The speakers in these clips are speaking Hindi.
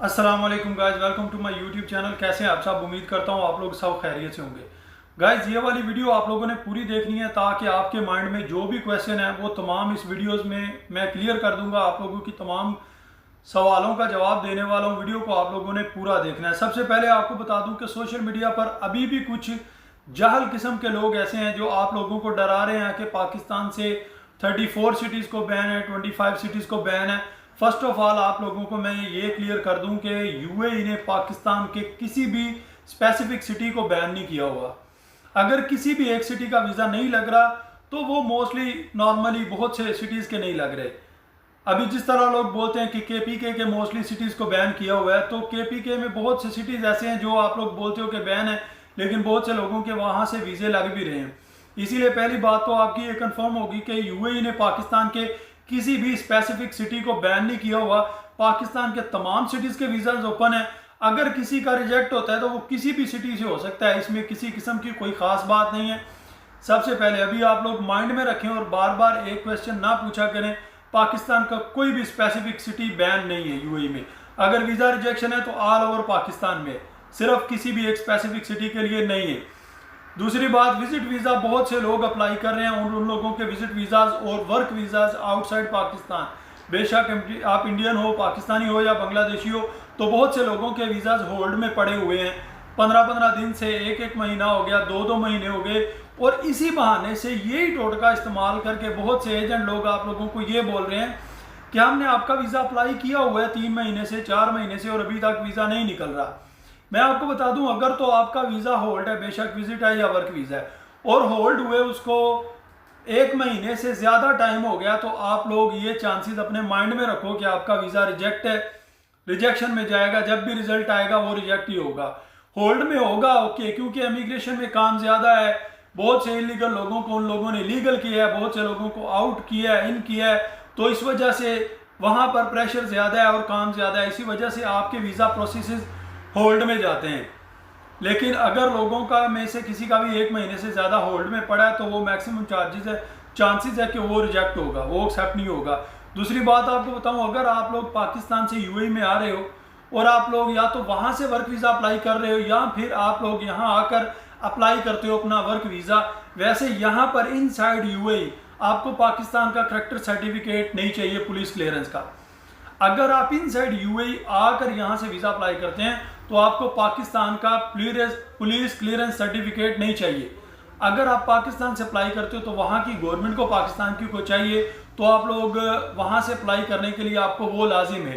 अस्सलाम वालेकुम guys, welcome to my YouTube channel. कैसे हैं आप सब? उम्मीद करता हूँ आप लोग सब खैरियत से होंगे। गाइस, ये वाली वीडियो आप लोगों ने पूरी देखनी है ताकि आपके माइंड में जो भी क्वेश्चन है वो तमाम इस वीडियोस में मैं क्लियर कर दूंगा। आप लोगों की तमाम सवालों का जवाब देने वाला हूँ। वीडियो को आप लोगों ने पूरा देखना है। सबसे पहले आपको बता दूं कि सोशल मीडिया पर अभी भी कुछ जाहल किस्म के लोग ऐसे हैं जो आप लोगों को डरा रहे हैं कि पाकिस्तान से 34 सिटीज़ को बैन है, 25 सिटीज़ को बैन है। फर्स्ट ऑफ ऑल आप लोगों को मैं ये क्लियर कर दूं कि यूएई ने पाकिस्तान के किसी भी स्पेसिफिक सिटी को बैन नहीं किया हुआ। अगर किसी भी एक सिटी का वीज़ा नहीं लग रहा तो वो मोस्टली नॉर्मली बहुत से सिटीज़ के नहीं लग रहे। अभी जिस तरह लोग बोलते हैं कि केपीके के मोस्टली सिटीज़ को बैन किया हुआ है, तो केपीके में बहुत से सिटीज़ ऐसे हैं जो आप लोग बोलते हो कि बैन है, लेकिन बहुत से लोगों के वहाँ से वीज़े लग भी रहे हैं। इसीलिए पहली बात तो आपकी ये कंफर्म होगी कि यूएई ने पाकिस्तान के किसी भी स्पेसिफिक सिटी को बैन नहीं किया हुआ। पाकिस्तान के तमाम सिटीज़ के वीज़ाज ओपन है। अगर किसी का रिजेक्ट होता है तो वो किसी भी सिटी से हो सकता है, इसमें किसी किस्म की कोई ख़ास बात नहीं है। सबसे पहले अभी आप लोग माइंड में रखें और बार बार एक क्वेश्चन ना पूछा करें, पाकिस्तान का कोई भी स्पेसिफिक सिटी बैन नहीं है यूएई में। अगर वीज़ा रिजेक्शन है तो ऑल ओवर पाकिस्तान में, सिर्फ किसी भी एक स्पेसिफिक सिटी के लिए नहीं है। दूसरी बात, विजिट वीज़ा बहुत से लोग अप्लाई कर रहे हैं। उन लोगों के विजिट वीज़ाज और वर्क वीज़ाज आउटसाइड पाकिस्तान, बेशक आप इंडियन हो, पाकिस्तानी हो या बांग्लादेशी हो, तो बहुत से लोगों के वीज़ाज होल्ड में पड़े हुए हैं। 15-15 दिन से एक महीना हो गया, 2-2 महीने हो गए। और इसी बहाने से यही टोटका इस्तेमाल करके बहुत से एजेंट लोग आप लोगों को ये बोल रहे हैं कि हमने आपका वीज़ा अप्लाई किया हुआ है 3 महीने से, 4 महीने से, और अभी तक वीज़ा नहीं निकल रहा। मैं आपको बता दूं, अगर तो आपका वीज़ा होल्ड है, बेशक विजिट है या वर्क वीज़ा है, और होल्ड हुए उसको 1 महीने से ज़्यादा टाइम हो गया, तो आप लोग ये चांसेस अपने माइंड में रखो कि आपका वीज़ा रिजेक्ट है, रिजेक्शन में जाएगा। जब भी रिजल्ट आएगा वो रिजेक्ट ही होगा। होल्ड में होगा ओके, क्योंकि इमिग्रेशन में काम ज़्यादा है। बहुत से इलीगल लोगों को उन लोगों ने लीगल किया है, बहुत से लोगों को आउट किया है, इन किया है, तो इस वजह से वहाँ पर प्रेशर ज़्यादा है और काम ज़्यादा है। इसी वजह से आपके वीज़ा प्रोसेस होल्ड में जाते हैं। लेकिन अगर लोगों का में से किसी का भी 1 महीने से ज़्यादा होल्ड में पड़ा है तो वो मैक्सिमम चांसेस है कि वो रिजेक्ट होगा, वो एक्सेप्ट नहीं होगा। दूसरी बात आपको बताऊं, अगर आप लोग पाकिस्तान से यूएई में आ रहे हो और आप लोग या तो वहाँ से वर्क वीज़ा अप्लाई कर रहे हो या फिर आप लोग यहाँ आकर अप्लाई करते हो अपना वर्क वीज़ा, वैसे यहाँ पर इनसाइड यूएई आपको पाकिस्तान का करैक्टर सर्टिफिकेट नहीं चाहिए, पुलिस क्लियरेंस का। अगर आप इनसाइड यूएई आकर यहाँ से वीज़ा अप्लाई करते हैं तो आपको पाकिस्तान का पुलिस क्लियरेंस सर्टिफिकेट नहीं चाहिए। अगर आप पाकिस्तान से अप्लाई करते हो तो वहाँ की गवर्नमेंट को पाकिस्तान की को चाहिए, तो आप लोग वहाँ से अप्लाई करने के लिए आपको वो लाजिम है।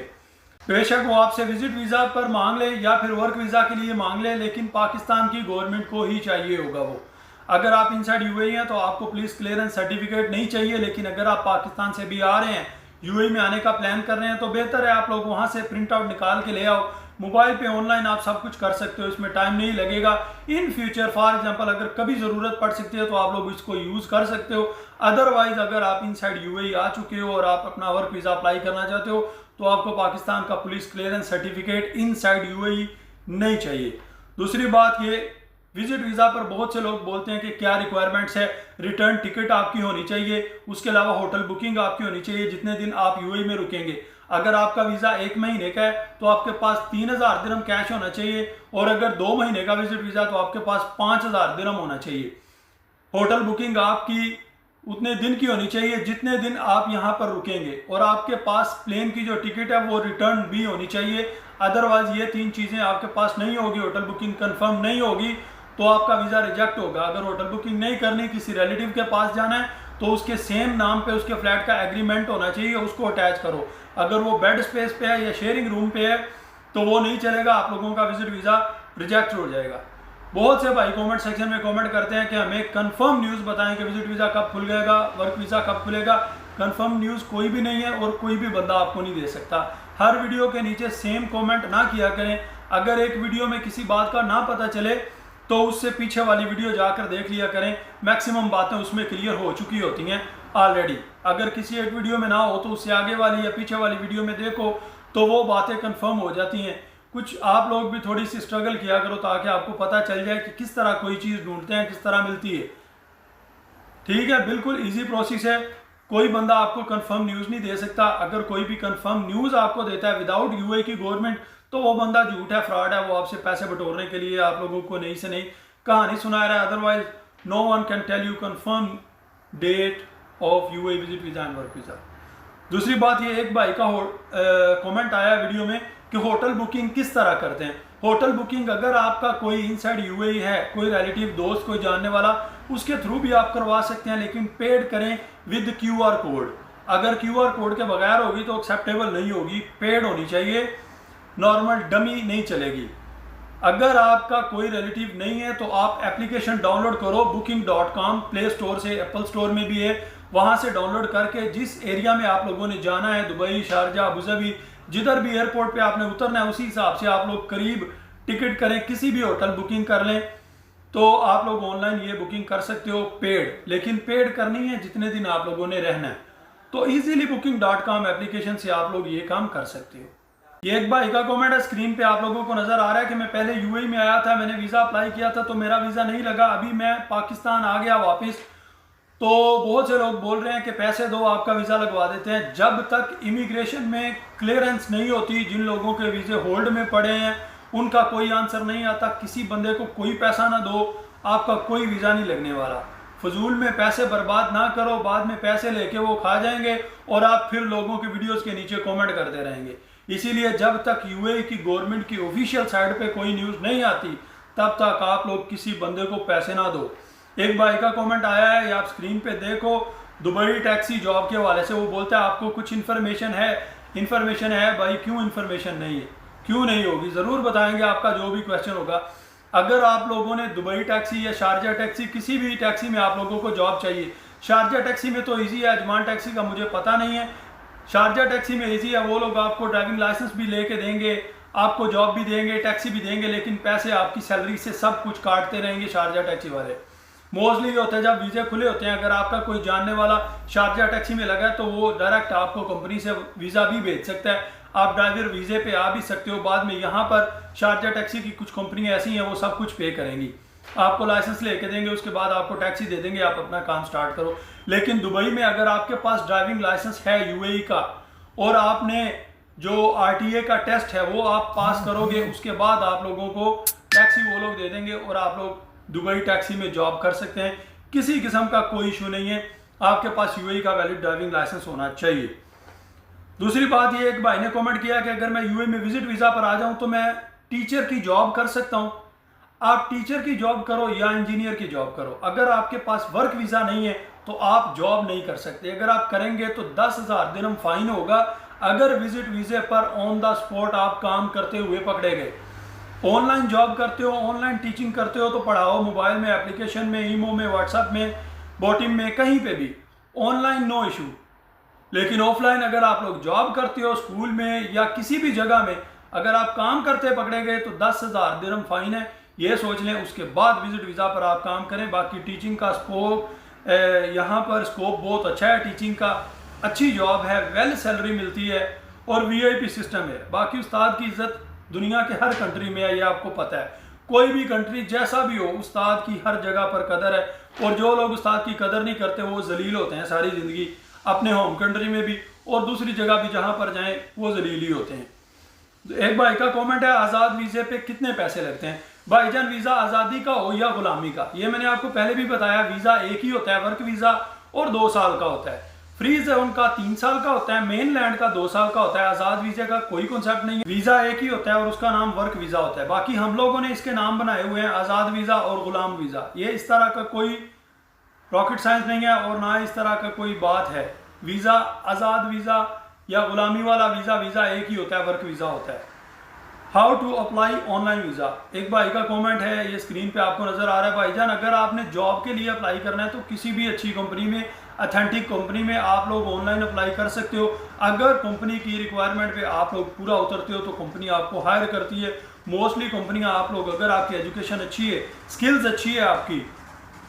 बेशक वो आपसे विजिट वीज़ा पर मांग ले या फिर वर्क वीज़ा के लिए मांग ले, लेकिन पाकिस्तान की गवर्नमेंट को ही चाहिए होगा वो। अगर आप इनसाइड यूएई हैं तो आपको पुलिस क्लियरेंस सर्टिफिकेट नहीं चाहिए। लेकिन अगर आप पाकिस्तान से भी आ रहे हैं, यूएई में आने का प्लान कर रहे हैं, तो बेहतर है आप लोग वहाँ से प्रिंट आउट निकाल के ले आओ। मोबाइल पे ऑनलाइन आप सब कुछ कर सकते हो, इसमें टाइम नहीं लगेगा। इन फ्यूचर फॉर एग्जांपल अगर कभी ज़रूरत पड़ सकती है तो आप लोग इसको यूज़ कर सकते हो। अदरवाइज अगर आप इनसाइड यूएई आ चुके हो और आप अपना वर्क वीज़ा अप्लाई करना चाहते हो तो आपको पाकिस्तान का police clearance certificate inside UAE नहीं चाहिए। दूसरी बात, ये विजिट वीज़ा पर बहुत से लोग बोलते हैं कि क्या रिक्वायरमेंट्स है। रिटर्न टिकट आपकी होनी चाहिए, उसके अलावा होटल बुकिंग आपकी होनी चाहिए जितने दिन आप यूएई में रुकेंगे। अगर आपका वीज़ा 1 महीने का है तो आपके पास 3000 दिरहम कैश होना चाहिए, और अगर 2 महीने का विजिट वीज़ा तो आपके पास 5000 दिरहम होना चाहिए। होटल बुकिंग आपकी उतने दिन की होनी चाहिए जितने दिन आप यहाँ पर रुकेंगे, और आपके पास प्लेन की जो टिकट है वो रिटर्न भी होनी चाहिए। अदरवाइज ये 3 चीज़ें आपके पास नहीं होगी, होटल बुकिंग कंफर्म नहीं होगी, तो आपका वीज़ा रिजेक्ट होगा। अगर होटल बुकिंग नहीं करनी, किसी रिलेटिव के पास जाना है, तो उसके सेम नाम पे उसके फ्लैट का एग्रीमेंट होना चाहिए, उसको अटैच करो। अगर वो बेड स्पेस पे है या शेयरिंग रूम पे है तो वो नहीं चलेगा, आप लोगों का विजिट वीज़ा रिजेक्ट हो जाएगा। बहुत से भाई कमेंट सेक्शन में कमेंट करते हैं कि हमें कंफर्म न्यूज़ बताएं कि विजिट वीज़ा कब खुल जाएगा, वर्क वीज़ा कब खुलेगा। कंफर्म न्यूज़ कोई भी नहीं है और कोई भी बंदा आपको नहीं दे सकता। हर वीडियो के नीचे सेम कमेंट ना किया करें। अगर एक वीडियो में किसी बात का ना पता चले तो उससे पीछे वाली वीडियो जाकर देख लिया करें, मैक्सिमम बातें उसमें क्लियर हो चुकी होती हैं ऑलरेडी। अगर किसी एक वीडियो में ना हो तो उससे आगे वाली या पीछे वाली वीडियो में देखो तो वो बातें कंफर्म हो जाती हैं। कुछ आप लोग भी थोड़ी सी स्ट्रगल किया करो ताकि आपको पता चल जाए कि किस तरह कोई चीज़ ढूंढते हैं, किस तरह मिलती है। ठीक है, बिल्कुल ईजी प्रोसेस है। कोई बंदा आपको कंफर्म न्यूज़ नहीं दे सकता। अगर कोई भी कंफर्म न्यूज़ आपको देता है विदाउट यूएई की गवर्नमेंट, तो वो बंदा झूठ है, फ्रॉड है, वो आपसे पैसे बटोरने के लिए आप लोगों को नहीं से नहीं कहानी सुना रहा है। Otherwise no one can tell you confirm date of UAE visit visa and work visa. दूसरी बात ये, एक भाई का कमेंट आया वीडियो में कि होटल बुकिंग किस तरह करते हैं। होटल बुकिंग अगर आपका कोई इनसाइड यूएई है, कोई रिलेटिव, दोस्त, कोई जानने वाला, उसके थ्रू भी आप करवा सकते हैं, लेकिन पेड करें विद क्यूआर कोड। अगर क्यूआर कोड के बगैर होगी तो एक्सेप्टेबल नहीं होगी, पेड होनी चाहिए, नॉर्मल डमी नहीं चलेगी। अगर आपका कोई रिलेटिव नहीं है तो आप एप्लीकेशन डाउनलोड करो booking.com, प्ले स्टोर से, एप्पल स्टोर में भी है, वहां से डाउनलोड करके जिस एरिया में आप लोगों ने जाना है, दुबई, शारजा, अबूधाबी, जिधर भी एयरपोर्ट पे आपने उतरना है, उसी हिसाब से आप लोग करीब टिकट करें, किसी भी होटल बुकिंग कर लें, तो आप लोग ऑनलाइन ये बुकिंग कर सकते हो पेड। लेकिन पेड करनी है जितने दिन आप लोगों ने रहना है। तो इजीली booking.com एप्लीकेशन से आप लोग ये काम कर सकते हो। ये एक भाई का कमेंट है, स्क्रीन पे आप लोगों को नजर आ रहा है कि मैं पहले यूएई में आया था, मैंने वीज़ा अप्लाई किया था तो मेरा वीज़ा नहीं लगा, अभी मैं पाकिस्तान आ गया वापस। तो बहुत से लोग बोल रहे हैं कि पैसे दो आपका वीज़ा लगवा देते हैं। जब तक इमिग्रेशन में क्लियरेंस नहीं होती, जिन लोगों के वीज़े होल्ड में पड़े हैं उनका कोई आंसर नहीं आता। किसी बंदे को कोई पैसा ना दो, आपका कोई वीज़ा नहीं लगने वाला। फजूल में पैसे बर्बाद ना करो, बाद में पैसे लेके वो खा जाएंगे और आप फिर लोगों के वीडियोस के नीचे कमेंट करते रहेंगे। इसीलिए जब तक यूएई की गवर्नमेंट की ऑफिशियल साइट पे कोई न्यूज़ नहीं आती, तब तक आप लोग किसी बंदे को पैसे ना दो। एक भाई का कमेंट आया है, ये आप स्क्रीन पे देखो, दुबई टैक्सी जॉब के हवाले से। वो बोलता है आपको कुछ इन्फॉर्मेशन है भाई, क्यों इन्फॉर्मेशन नहीं है, क्यों नहीं होगी, ज़रूर बताएंगे आपका जो भी क्वेश्चन होगा। अगर आप लोगों ने दुबई टैक्सी या शारजा टैक्सी, किसी भी टैक्सी में आप लोगों को जॉब चाहिए, शारजा टैक्सी में तो ईजी है, अजमान टैक्सी का मुझे पता नहीं है। शारजा टैक्सी में ईजी है, वो लोग आपको ड्राइविंग लाइसेंस भी लेके देंगे, आपको जॉब भी देंगे, टैक्सी भी देंगे, लेकिन पैसे आपकी सैलरी से सब कुछ काटते रहेंगे शारजा टैक्सी वाले। मोस्टली ये होता है जब वीज़े खुले होते हैं, अगर आपका कोई जानने वाला शारजा टैक्सी में लगा है तो वो डायरेक्ट आपको कंपनी से वीज़ा भी भेज सकता है, आप ड्राइवर वीज़े पे आ भी सकते हो। बाद में यहाँ पर शारजा टैक्सी की कुछ कंपनियाँ ऐसी हैं वो सब कुछ पे करेंगी, आपको लाइसेंस लेके देंगे, उसके बाद आपको टैक्सी दे देंगे, आप अपना काम स्टार्ट करो। लेकिन दुबई में अगर आपके पास ड्राइविंग लाइसेंस है यूएई का और आपने जो आरटीए का टेस्ट है वो आप पास करोगे, उसके बाद आप लोगों को टैक्सी वो लोग दे देंगे और आप लोग दुबई टैक्सी में जॉब कर सकते हैं। किसी किस्म का कोई इशू नहीं है, आपके पास यूएई का वैलिड ड्राइविंग लाइसेंस होना चाहिए। दूसरी बात ये, एक भाई ने कमेंट किया कि अगर मैं यूएई में विजिट वीज़ा पर आ जाऊं तो मैं टीचर की जॉब कर सकता हूं। आप टीचर की जॉब करो या इंजीनियर की जॉब करो, अगर आपके पास वर्क वीज़ा नहीं है तो आप जॉब नहीं कर सकते। अगर आप करेंगे तो 10,000 दिरहम फाइन होगा अगर विजिट वीज़े पर ऑन द स्पॉट आप काम करते हुए पकड़े गए। ऑनलाइन जॉब करते हो, ऑनलाइन टीचिंग करते हो तो पढ़ाओ, मोबाइल में, एप्लीकेशन में, ईमो में, व्हाट्सएप में, बोटिम में, कहीं पे भी ऑनलाइन नो इशू। लेकिन ऑफलाइन अगर आप लोग जॉब करते हो, स्कूल में या किसी भी जगह में अगर आप काम करते पकड़े गए तो 10,000 दिरहम फाइन है, ये सोच लें। उसके बाद विजिट वीज़ा पर आप काम करें। बाकी टीचिंग का स्कोप, यहाँ पर स्कोप बहुत अच्छा है, टीचिंग का अच्छी जॉब है, वेल सैलरी मिलती है और वीआईपी सिस्टम है। बाकी उस्ताद की इज्जत दुनिया के हर कंट्री में है, ये आपको पता है। कोई भी कंट्री जैसा भी हो, उस्ताद की हर जगह पर कदर है और जो लोग उस्ताद की कदर नहीं करते वो जलील होते हैं सारी ज़िंदगी, अपने होम कंट्री में भी और दूसरी जगह भी जहाँ पर जाएँ वो जलील ही होते हैं। एक भाई का कॉमेंट है, आज़ाद वीज़े पे कितने पैसे लगते हैं? भाईजान वीज़ा आज़ादी का हो या गुलामी का, ये मैंने आपको पहले भी बताया, वीज़ा एक ही होता है, वर्क वीज़ा, और 2 साल का होता है। फ्रीज है उनका 3 साल का होता है, मेन लैंड का 2 साल का होता है। आज़ाद वीज़े का कोई कॉन्सेप्ट नहीं है, वीज़ा एक ही होता है और उसका नाम वर्क वीज़ा होता है। बाकी हम लोगों ने इसके नाम बनाए हुए हैं, आज़ाद वीज़ा और गुलाम वीज़ा। ये इस तरह का कोई रॉकेट साइंस नहीं है और ना इस तरह का कोई बात है। वीज़ा, आज़ाद वीज़ा या गुलामी वाला वीज़ा, वीज़ा एक ही होता है, वर्क वीज़ा होता है। How to apply online visa, एक भाई का कमेंट है, ये स्क्रीन पे आपको नज़र आ रहा है। भाईजान अगर आपने जॉब के लिए अप्लाई करना है तो किसी भी अच्छी कंपनी में, अथेंटिक कंपनी में आप लोग ऑनलाइन अप्लाई कर सकते हो। अगर कंपनी की रिक्वायरमेंट पे आप लोग पूरा उतरते हो तो कंपनी आपको हायर करती है। मोस्टली कंपनियां, आप लोग अगर आपकी एजुकेशन अच्छी है, स्किल्स अच्छी है आपकी,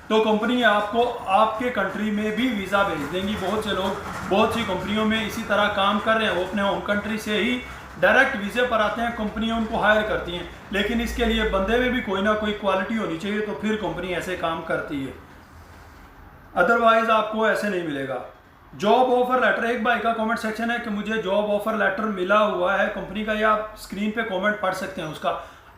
तो कंपनी आपको आपके कंट्री में भी वीज़ा भेज देंगी। बहुत से लोग बहुत सी कंपनियों में इसी तरह काम कर रहे हैं, वो अपने होम कंट्री से ही डायरेक्ट वीज़े पर आते हैं, कंपनियां उनको हायर करती हैं। लेकिन इसके लिए बंदे में भी कोई ना कोई क्वालिटी होनी चाहिए, तो फिर कंपनी ऐसे काम करती है, अदरवाइज आपको ऐसे नहीं मिलेगा। जॉब ऑफर लेटर, एक भाई का कमेंट सेक्शन है कि मुझे जॉब ऑफर लेटर मिला हुआ है कंपनी का, या आप स्क्रीन पे कमेंट पढ़ सकते हैं उसका।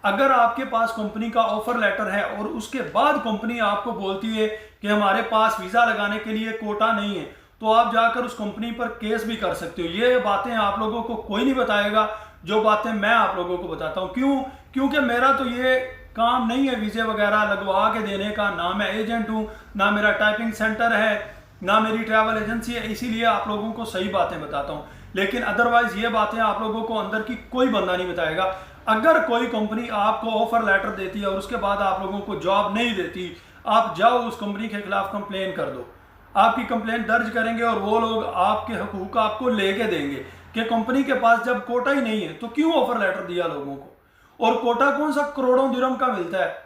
अगर आपके पास कंपनी का ऑफर लेटर है और उसके बाद कंपनी आपको बोलती है कि हमारे पास वीज़ा लगाने के लिए कोटा नहीं है, तो आप जाकर उस कंपनी पर केस भी कर सकते हो। ये बातें आप लोगों को कोई नहीं बताएगा जो बातें मैं आप लोगों को बताता हूँ। क्यों? क्योंकि मेरा तो ये काम नहीं है वीज़े वगैरह लगवा के देने का, ना मैं एजेंट हूँ, ना मेरा टाइपिंग सेंटर है, ना मेरी ट्रैवल एजेंसी है, इसीलिए आप लोगों को सही बातें बताता हूँ। लेकिन अदरवाइज ये बातें आप लोगों को अंदर की कोई बंदा नहीं बताएगा। अगर कोई कंपनी आपको ऑफर लेटर देती है और उसके बाद आप लोगों को जॉब नहीं देती, आप जाओ उस कंपनी के खिलाफ कंप्लेन कर दो। आपकी कंप्लेन दर्ज करेंगे और वो लोग आपके हकूक आपको लेके देंगे कि कंपनी के पास जब कोटा ही नहीं है तो क्यों ऑफर लेटर दिया लोगों को। और कोटा कौन सा करोड़ों दिरहम का मिलता है,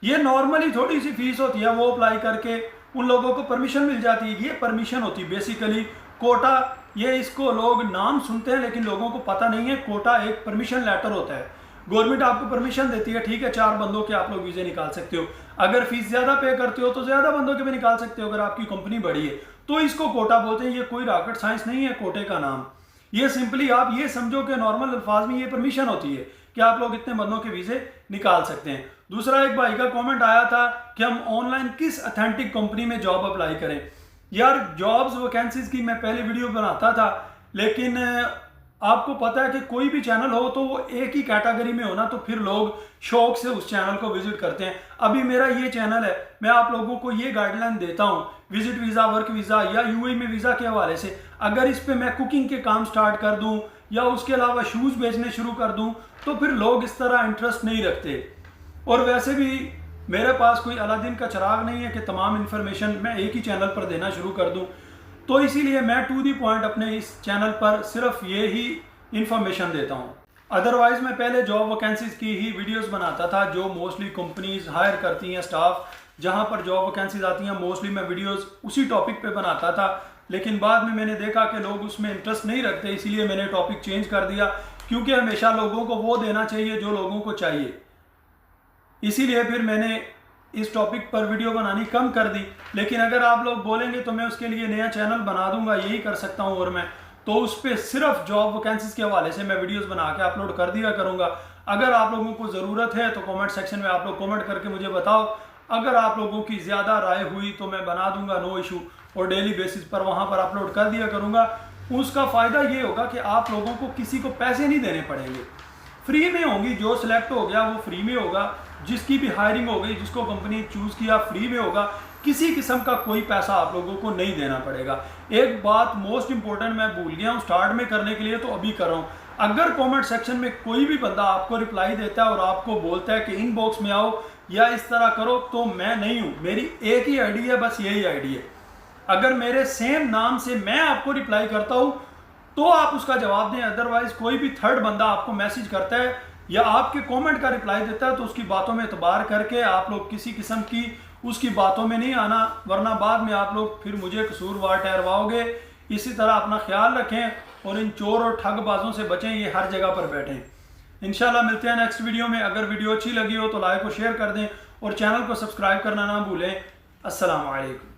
ये नॉर्मली थोड़ी सी फीस होती है, वो अप्लाई करके उन लोगों को परमिशन मिल जाती है। ये परमिशन होती है बेसिकली कोटा, ये इसको लोग नाम सुनते हैं लेकिन लोगों को पता नहीं है। कोटा एक परमिशन लेटर होता है, गवर्नमेंट आपको परमिशन देती है, ठीक है 4 बंदों के आप लोग वीज़े निकाल सकते हो। अगर फीस ज़्यादा पे करते हो तो ज़्यादा बंदों के भी निकाल सकते हो अगर आपकी कंपनी बड़ी है, तो इसको कोटा बोलते हैं। ये कोई रॉकेट साइंस नहीं है कोटे का नाम। ये सिंपली आप ये समझो कि नॉर्मल अल्फाज में ये परमिशन होती है कि आप लोग इतने बंदों के वीज़े निकाल सकते हैं। दूसरा, एक भाई का कमेंट आया था कि हम ऑनलाइन किस अथेंटिक कंपनी में जॉब अप्लाई करें। यार जॉब्स वैकेंसीज की मैं पहले वीडियो बनाता था, लेकिन आपको पता है कि कोई भी चैनल हो तो वो एक ही कैटेगरी में होना, तो फिर लोग शौक से उस चैनल को विजिट करते हैं। अभी मेरा ये चैनल है, मैं आप लोगों को ये गाइडलाइन देता हूँ विजिट वीज़ा, वर्क वीज़ा या यूएई में वीज़ा के हवाले से। अगर इस पर मैं कुकिंग के काम स्टार्ट कर दूँ या उसके अलावा शूज़ बेचने शुरू कर दूँ तो फिर लोग इस तरह इंटरेस्ट नहीं रखते। और वैसे भी मेरे पास कोई अलादीन का चिराग नहीं है कि तमाम इन्फॉर्मेशन मैं एक ही चैनल पर देना शुरू कर दूं, तो इसीलिए मैं टू दी पॉइंट अपने इस चैनल पर सिर्फ ये ही इन्फॉर्मेशन देता हूं। अदरवाइज मैं पहले जॉब वैकेंसीज की ही वीडियोस बनाता था जो मोस्टली कंपनीज हायर करती हैं स्टाफ, जहां पर जॉब वैकेंसीज आती हैं मोस्टली मैं वीडियोस उसी टॉपिक पे बनाता था। लेकिन बाद में मैंने देखा कि लोग उसमें इंटरेस्ट नहीं रखते, इसीलिए मैंने टॉपिक चेंज कर दिया, क्योंकि हमेशा लोगों को वो देना चाहिए जो लोगों को चाहिए। इसीलिए फिर मैंने इस टॉपिक पर वीडियो बनानी कम कर दी। लेकिन अगर आप लोग बोलेंगे तो मैं उसके लिए नया चैनल बना दूंगा, यही कर सकता हूं। और मैं तो उस पर सिर्फ जॉब वैकेंसीज के हवाले से मैं वीडियोस बना के अपलोड कर दिया करूंगा। अगर आप लोगों को ज़रूरत है तो कमेंट सेक्शन में आप लोग कमेंट करके मुझे बताओ। अगर आप लोगों की ज़्यादा राय हुई तो मैं बना दूंगा, नो इशू, और डेली बेसिस पर वहाँ पर अपलोड कर दिया करूँगा। उसका फ़ायदा ये होगा कि आप लोगों को किसी को पैसे नहीं देने पड़ेंगे, फ्री में होंगी। जो सिलेक्ट हो गया वो फ्री में होगा, जिसकी भी हायरिंग हो गई, जिसको कंपनी चूज किया फ्री में होगा। किसी किस्म का कोई पैसा आप लोगों को नहीं देना पड़ेगा। एक बात मोस्ट इंपॉर्टेंट मैं भूल गया हूँ स्टार्ट में करने के लिए, तो अभी कर रहा हूँ। अगर कमेंट सेक्शन में कोई भी बंदा आपको रिप्लाई देता है और आपको बोलता है कि इनबॉक्स में आओ या इस तरह करो, तो मैं नहीं हूँ। मेरी एक ही आईडी है, बस यही आईडी है। अगर मेरे सेम नाम से मैं आपको रिप्लाई करता हूँ तो आप उसका जवाब दें। अदरवाइज कोई भी थर्ड बंदा आपको मैसेज करता है या आपके कमेंट का रिप्लाई देता है तो उसकी बातों में एतबार करके आप लोग किसी किस्म की उसकी बातों में नहीं आना, वरना बाद में आप लोग फिर मुझे कसूरवार ठहरवाओगे। इसी तरह अपना ख्याल रखें और इन चोर और ठगबाजों से बचें, ये हर जगह पर बैठें। इंशाल्लाह मिलते हैं नेक्स्ट वीडियो में। अगर वीडियो अच्छी लगी हो तो लाइक और शेयर कर दें और चैनल को सब्सक्राइब करना ना भूलें। अस्सलाम वालेकुम।